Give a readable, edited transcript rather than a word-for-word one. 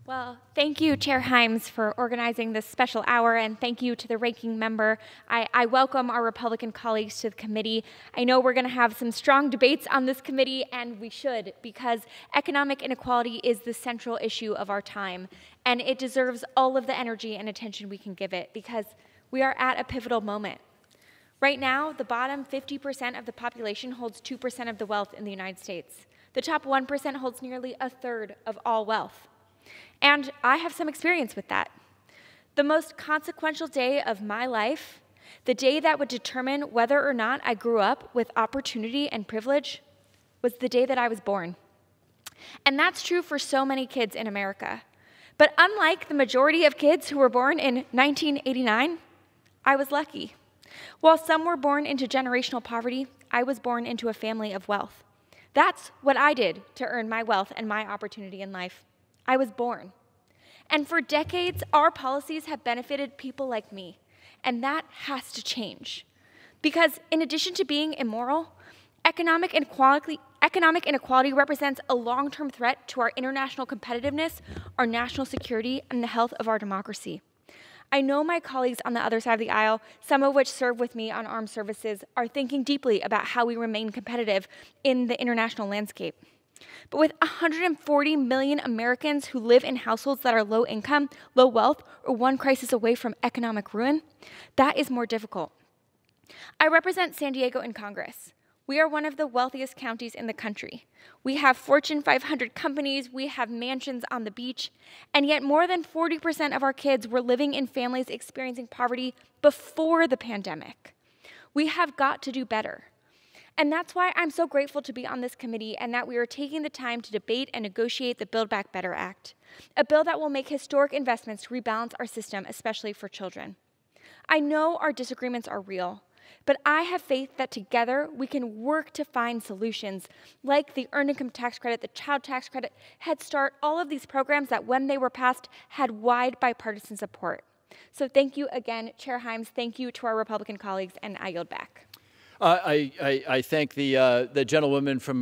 Well, thank you, Chair Himes, for organizing this special hour, and thank you to the ranking member. I welcome our Republican colleagues to the committee. I know we're going to have some strong debates on this committee, and we should, because economic inequality is the central issue of our time, and it deserves all of the energy and attention we can give it, because we are at a pivotal moment. Right now, the bottom 50% of the population holds 2% of the wealth in the United States. The top 1% holds nearly a third of all wealth. And I have some experience with that. The most consequential day of my life, the day that would determine whether or not I grew up with opportunity and privilege, was the day that I was born. And that's true for so many kids in America. But unlike the majority of kids who were born in 1989, I was lucky. While some were born into generational poverty, I was born into a family of wealth. That's what I did to earn my wealth and my opportunity in life. I was born. And for decades, our policies have benefited people like me, and that has to change. Because in addition to being immoral, economic inequality represents a long-term threat to our international competitiveness, our national security, and the health of our democracy. I know my colleagues on the other side of the aisle, some of which serve with me on armed services, are thinking deeply about how we remain competitive in the international landscape. But with 140 million Americans who live in households that are low income, low wealth, or one crisis away from economic ruin, that is more difficult. I represent San Diego in Congress. We are one of the wealthiest counties in the country. We have Fortune 500 companies, we have mansions on the beach, and yet more than 40% of our kids were living in families experiencing poverty before the pandemic. We have got to do better. And that's why I'm so grateful to be on this committee and that we are taking the time to debate and negotiate the Build Back Better Act, a bill that will make historic investments to rebalance our system, especially for children. I know our disagreements are real, but I have faith that together we can work to find solutions like the Earned Income Tax Credit, the Child Tax Credit, Head Start, all of these programs that when they were passed had wide bipartisan support. So thank you again, Chair Himes. Thank you to our Republican colleagues, and I yield back. I thank the gentlewoman from